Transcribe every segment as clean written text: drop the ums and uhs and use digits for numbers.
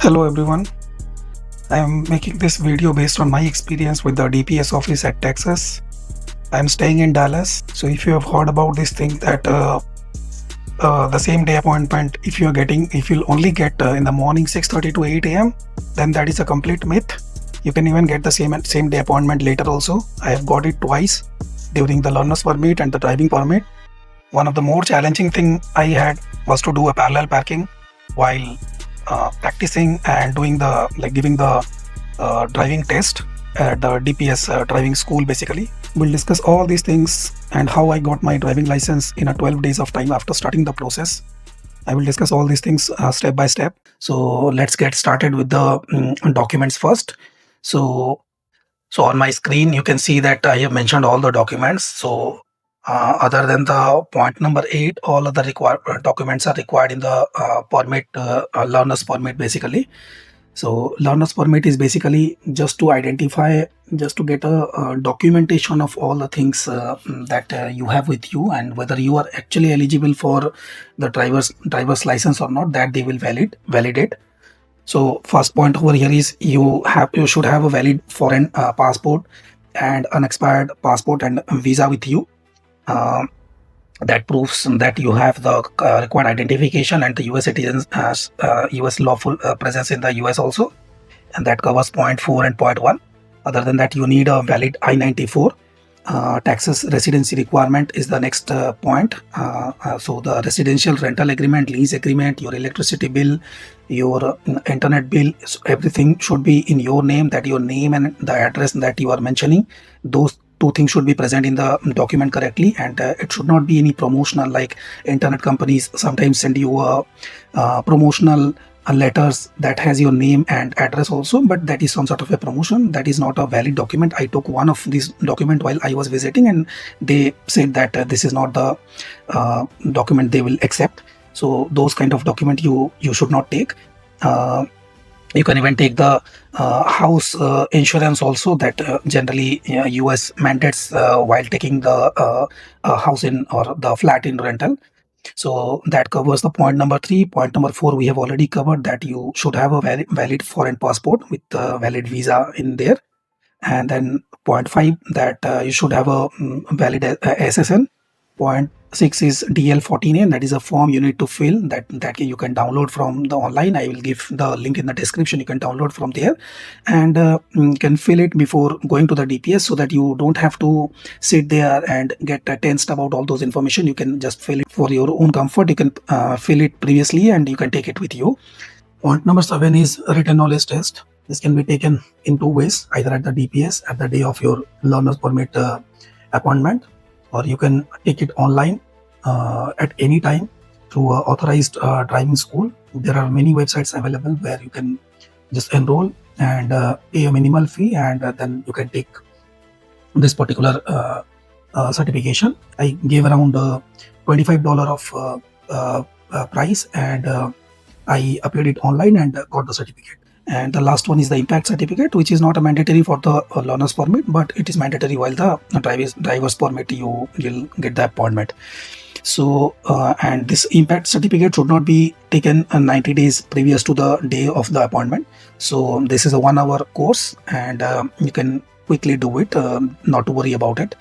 Hello everyone, I am making this video based on my experience with the DPS office at Texas. I am staying in Dallas, so if you have heard about this thing that the same day appointment, if you'll only get in the morning 6:30 to 8 a.m., then that is a complete myth. You can even get the same day appointment later also. I have got it twice during the learner's permit and the driving permit. One of the more challenging thing I had was to do a parallel parking while practicing and doing giving the driving test at the DPS driving school. Basically, we'll discuss all these things and how I got my driving license in a 12 days of time after starting the process. I will discuss all these things step by step. So let's get started with the documents first. So on my screen, you can see that I have mentioned all the documents. So other than the point number 8, all other documents are required in the learner's permit basically. So learner's permit is basically just to get a documentation of all the things that you have with you, and whether you are actually eligible for the driver's license or not, that they will validate. So first point over here is you should have a valid foreign passport and unexpired passport and visa with you. That proves that you have the required identification and the US citizens as US lawful presence in the US also, and that covers point 4 and point 1. Other than that, you need a valid I-94. Texas residency requirement is the next point. So the residential rental agreement, lease agreement, your electricity bill, your internet bill, everything should be in your name, that your name and the address that you are mentioning, those two things should be present in the document correctly, and it should not be any promotional, like internet companies sometimes send you a promotional letters that has your name and address also, but that is some sort of a promotion. That is not a valid document. I took one of these document while I was visiting, and they said that this is not the document they will accept. So those kind of document you should not take. You can even take the house insurance also, that generally US mandates while taking the house in or the flat in rental. So that covers the point number 3. Point number 4 we have already covered, that you should have a valid foreign passport with a valid visa in there. And then point 5, that you should have a valid SSN. Point 6 is DL14A, and that is a form you need to fill that you can download from the online. I will give the link in the description. You can download from there, and you can fill it before going to the DPS, so that you don't have to sit there and get tensed about all those information. You can just fill it for your own comfort. You can fill it previously and you can take it with you. Point number 7 is written knowledge test. This can be taken in 2 ways, either at the DPS at the day of your learner's permit appointment, or you can take it online at any time through an authorized driving school. There are many websites available where you can just enroll and pay a minimal fee, and then you can take this particular certification. I gave around $25 of price, and I applied it online and got the certificate. And the last one is the impact certificate, which is not a mandatory for the learner's permit, but it is mandatory while the driver's permit you'll get the appointment. So and this impact certificate should not be taken 90 days previous to the day of the appointment. So this is a 1-hour course, and you can quickly do it, not to worry about it.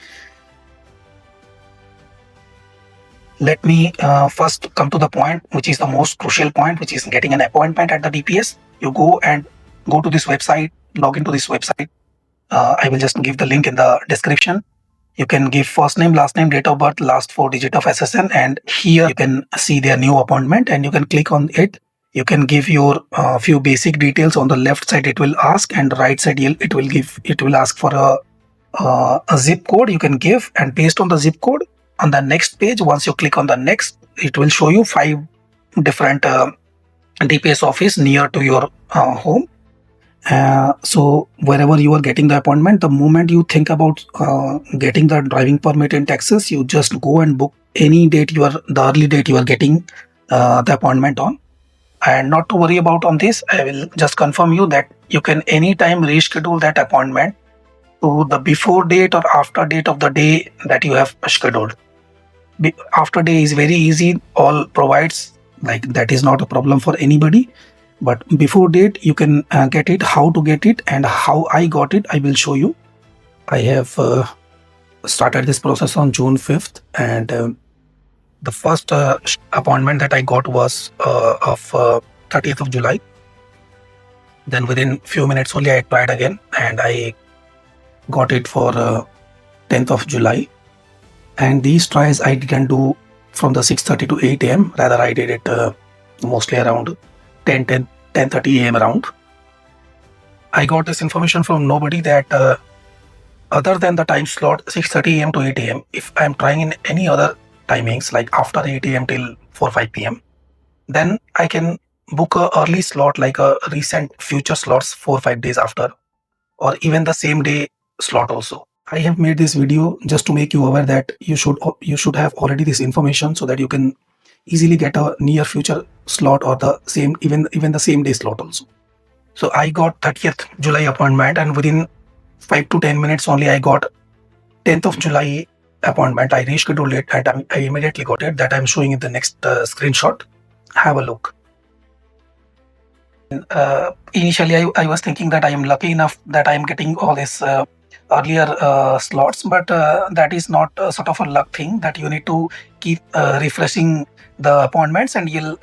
Let me first come to the point, which is the most crucial point, which is getting an appointment at the DPS. You go to this website, log into this website. I will just give the link in the description. You can give first name, last name, date of birth, last 4 digits of SSN, and here you can see their new appointment, and you can click on it. You can give your few basic details. On the left side it will ask, and the right side it will ask for a zip code you can give, and based on the zip code, on the next page, once you click on the next, it will show you 5 different DPS office near to your home. So wherever you are getting the appointment, the moment you think about getting the driving permit in Texas, you just go and book any date the early date you are getting the appointment on. And not to worry about on this, I will just confirm you that you can anytime reschedule that appointment to the before date or after date of the day that you have scheduled. After day is very easy, all provides, like that is not a problem for anybody. But before that, you can get it. How to get it and how I got it, I will show you. I have started this process on June 5th, and the first appointment that I got was of 30th of July. Then within few minutes only I tried again, and I got it for 10th of July. And these tries I didn't do from the 6:30 to 8 a.m. Rather, I did it mostly around 10:30 a.m. around. I got this information from nobody that other than the time slot 6:30 a.m. to 8 a.m., if I'm trying in any other timings like after 8 a.m. till 4 5 p.m., then I can book a early slot like a recent future slots 4 5 days after, or even the same day slot also. I have made this video just to make you aware that you should have already this information so that you can easily get a near future slot or the same even the same day slot also. So I got 30th July appointment, and within 5 to 10 minutes only I got 10th of July appointment. I rescheduled it and I immediately got it. That I'm showing in the next screenshot. Have a look. Initially, I was thinking that I am lucky enough that I am getting all this earlier slots, but that is not sort of a luck thing. That you need to keep refreshing the appointments, and you'll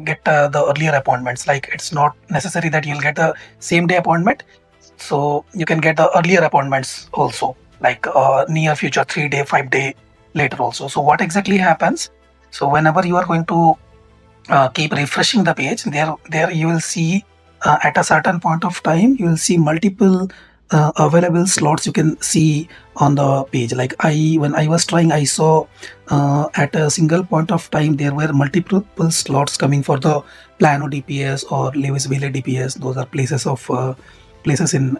get the earlier appointments. Like it's not necessary that you'll get the same day appointment, so you can get the earlier appointments also, like near future 3 day, 5 day later also. So what exactly happens? So whenever you are going to keep refreshing the page, there you will see at a certain point of time you will see multiple available slots you can see on the page. Like when I was trying, I saw at a single point of time there were multiple slots coming for the Plano DPS or Lewisville DPS. Those are places in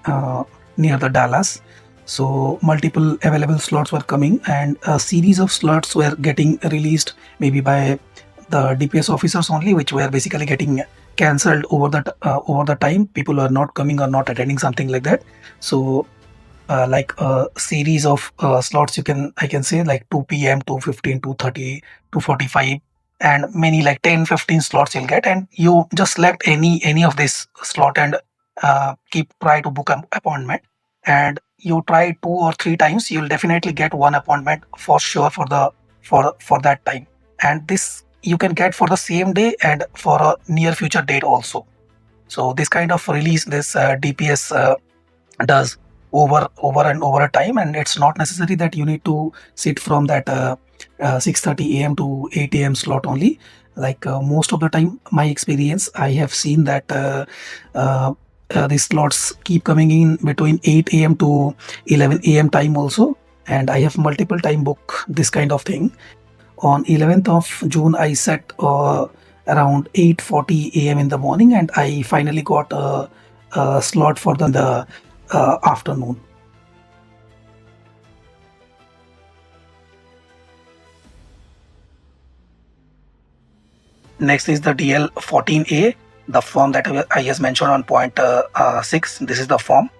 near the Dallas. So multiple available slots were coming, and a series of slots were getting released maybe by the DPS officers only, which were basically getting cancelled over the time. People are not coming or not attending, something like that. So like a series of slots I can say like 2 p.m, 2:15, 2:30, 2:45, and many like 10-15 slots you'll get, and you just select any of this slot and try to book an appointment, and you try 2 or 3 times, you'll definitely get one appointment for sure for that time. And this you can get for the same day and for a near future date also. So this kind of release this DPS does over and over a time, and it's not necessary that you need to sit from that 6:30 a.m. to 8 a.m. slot only. Like most of the time, my experience, I have seen that these slots keep coming in between 8 a.m. to 11 a.m. time also, and I have multiple time book this kind of thing. On 11th of June, I set around 8:40 a.m. in the morning, and I finally got a slot for the afternoon. Next is the DL14A, the form that I just mentioned on point 6. This is the form.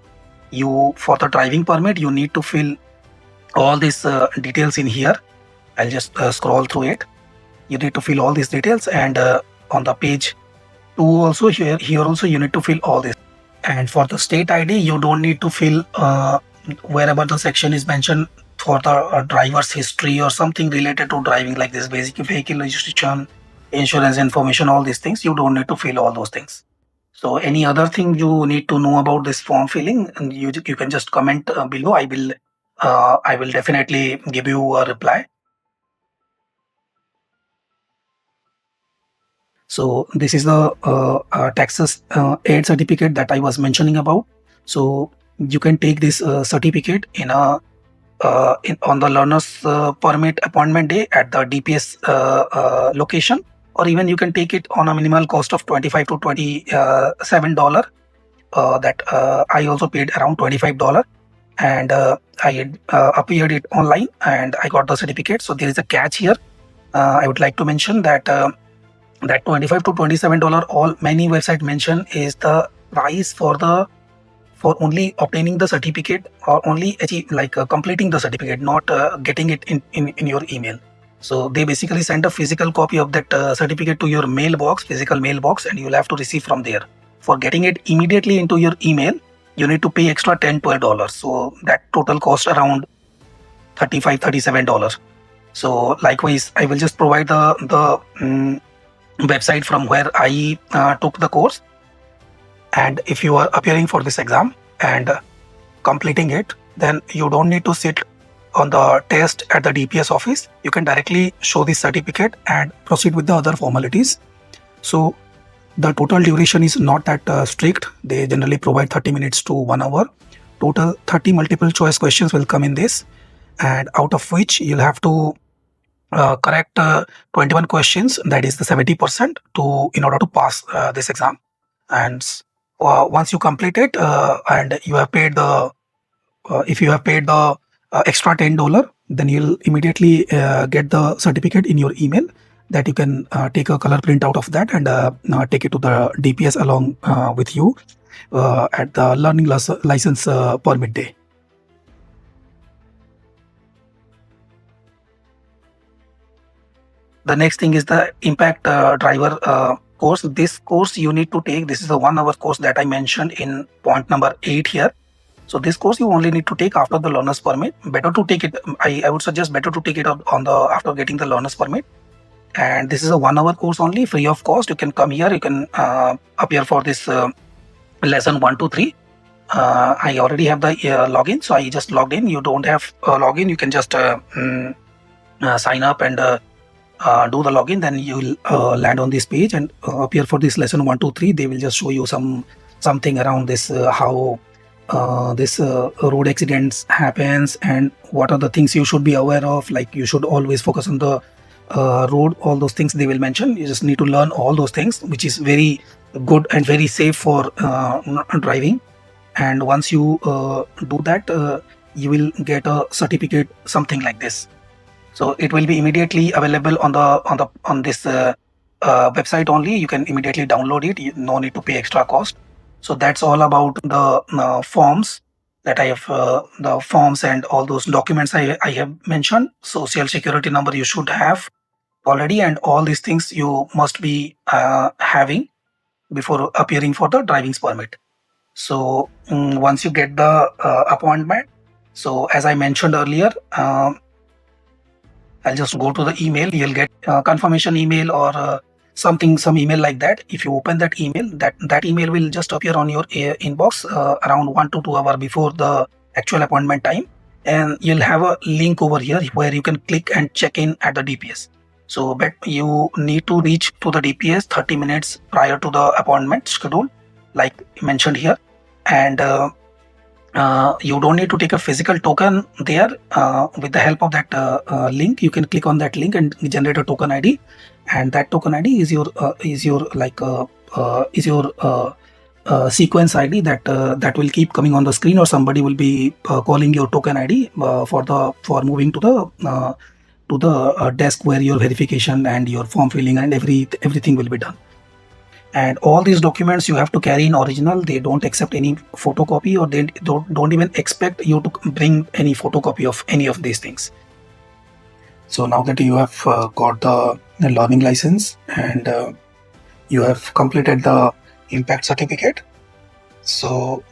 For the driving permit, you need to fill all these details in here. I'll just scroll through it. You need to fill all these details, and on the page 2 also, here also you need to fill all this. And for the state ID, you don't need to fill wherever the section is mentioned for the driver's history or something related to driving, like this basic vehicle registration, insurance information, all these things. You don't need to fill all those things. So any other thing you need to know about this form filling, and you can just comment below. I will definitely give you a reply. So this is the Texas ITAD certificate that I was mentioning about. So you can take this certificate on the learner's permit appointment day at the DPS location, or even you can take it on a minimal cost of $25 to $27. That I also paid around $25, and I had appeared it online and I got the certificate. So there is a catch here. I would like to mention that that $25 to $27, all many websites mention, is the price for only obtaining the certificate, or only completing the certificate, not getting it in your email. So they basically send a physical copy of that certificate to your mailbox, physical mailbox, and you'll have to receive from there. For getting it immediately into your email, you need to pay extra $10-12. So that total cost around $35-37. So likewise, I will just provide the website from where I took the course. And if you are appearing for this exam and completing it, then you don't need to sit on the test at the DPS office. You can directly show the certificate and proceed with the other formalities. So the total duration is not that strict. They generally provide 30 minutes to 1 hour. Total 30 multiple choice questions will come in this, and out of which you'll have to correct 21 questions, that is the 70%, to in order to pass this exam. And once you complete it and you have paid the if you have paid the extra $10, then you'll immediately get the certificate in your email, that you can take a color print out of that and take it to the DPS along with you at the learning license permit day. The next thing is the impact driver course. This course you need to take. This is a 1 hour course that I mentioned in point number 8 here. So this course you only need to take after the learner's permit. Better to take it. I would suggest better to take it on the after getting the learner's permit. And this is a 1 hour course only, free of cost. You can come here. You can appear for this lesson 1 to 3. I already have the login, so I just logged in. You don't have a login. You can just sign up and do the login. Then you'll land on this page and appear for this lesson 1 to 3. They will just show you something around this how this road accidents happens and what are the things you should be aware of. Like you should always focus on the road. All those things they will mention. You just need to learn all those things, which is very good and very safe for driving. And once you do that, you will get a certificate, something like this. So it will be immediately available on this website only. You can immediately download it. No need to pay extra cost. So that's all about the forms that I have, the forms and all those documents I have mentioned. Social security number you should have already, and all these things you must be having before appearing for the driving permit. So once you get the appointment, so as I mentioned earlier, I'll just go to the email. You'll get a confirmation email or some email like that. If you open that email, that email will just appear on your inbox around 1 to 2 hours before the actual appointment time, and you'll have a link over here where you can click and check in at the DPS. So but you need to reach to the DPS 30 minutes prior to the appointment schedule, like mentioned here. And you don't need to take a physical token there. With the help of that link, you can click on that link and generate a token ID, and that token ID is your sequence ID that will keep coming on the screen, or somebody will be calling your token ID for moving to the desk where your verification and your form filling and everything will be done. And all these documents you have to carry in original. They don't accept any photocopy, or they don't even expect you to bring any photocopy of any of these things. So now that you have got the learning license and you have completed the impact certificate, so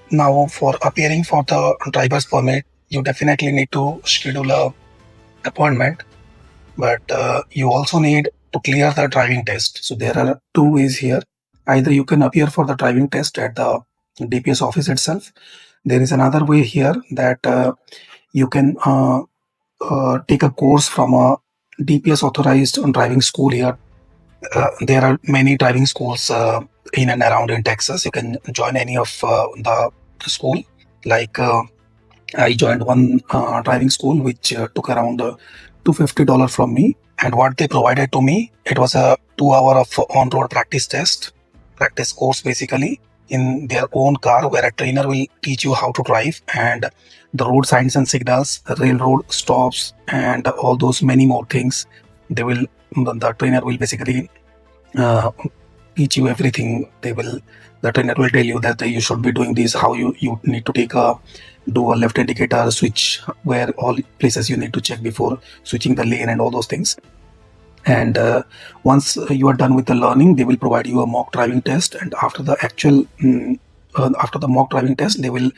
now for appearing for the driver's permit, you definitely need to schedule a appointment, but you also need to clear the driving test. So there are two ways here. Either you can appear for the driving test at the DPS office itself. There is another way here that you can take a course from a DPS authorized driving school here. There are many driving schools in and around in Texas. You can join any of the school. Like I joined one driving school which took around $250 from me, and what they provided to me, it was a 2 hour of on-road practice course basically, in their own car, where a trainer will teach you how to drive and the road signs and signals, railroad stops, and all those many more things. The trainer will basically teach you everything. The trainer will tell you that you should be doing this, how you need to do a left indicator switch, where all places you need to check before switching the lane and all those things. And once you are done with the learning, they will provide you a mock driving test, and after the mock driving test, they will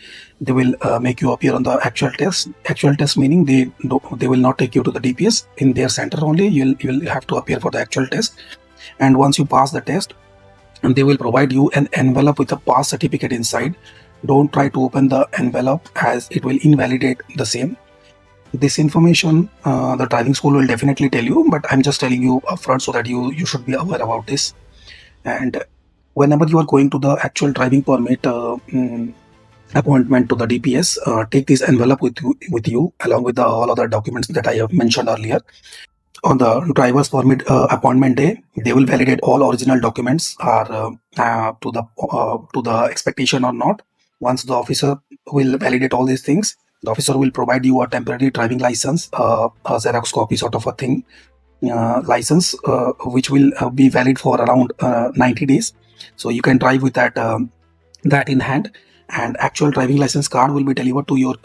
make you appear on the actual test. Actual test meaning they will not take you to the DPS in their center only. You will have to appear for the actual test. And once you pass the test, and they will provide you an envelope with a pass certificate inside. Don't try to open the envelope, as it will invalidate the same. This information the driving school will definitely tell you, but I'm just telling you upfront so that you should be aware about this. And whenever you are going to the actual driving permit appointment to the DPS, take this envelope with you along with all other documents that I have mentioned earlier. On the driver's permit appointment day, they will validate all original documents are to the expectation or not. Once the officer will validate all these things, the officer will provide you a temporary driving license, a Xerox copy sort of a thing, license, which will be valid for around 90 days. So you can drive with that in hand. And actual driving license card will be delivered to your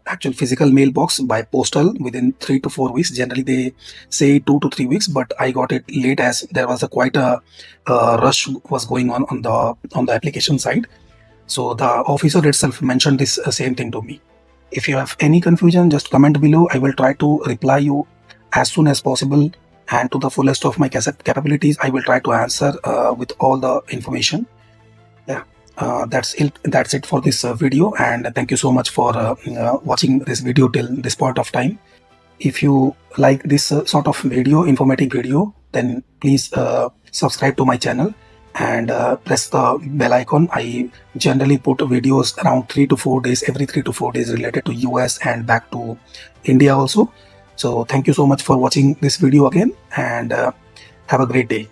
actual physical mailbox by postal within 3 to 4 weeks. Generally they say 2 to 3 weeks, but I got it late, as there was quite a rush was going on the application side. So the officer itself mentioned this same thing to me. If you have any confusion, just comment below. I will try to reply you as soon as possible, and to the fullest of my capabilities I will try to answer with all the information. Yeah. That's it for this video, and thank you so much for watching this video till this point of time. If you like this sort of informative video, then please subscribe to my channel and press the bell icon. I generally put videos around 3 to 4 days, every 3 to 4 days, related to US and back to India also. So thank you so much for watching this video again, and have a great day.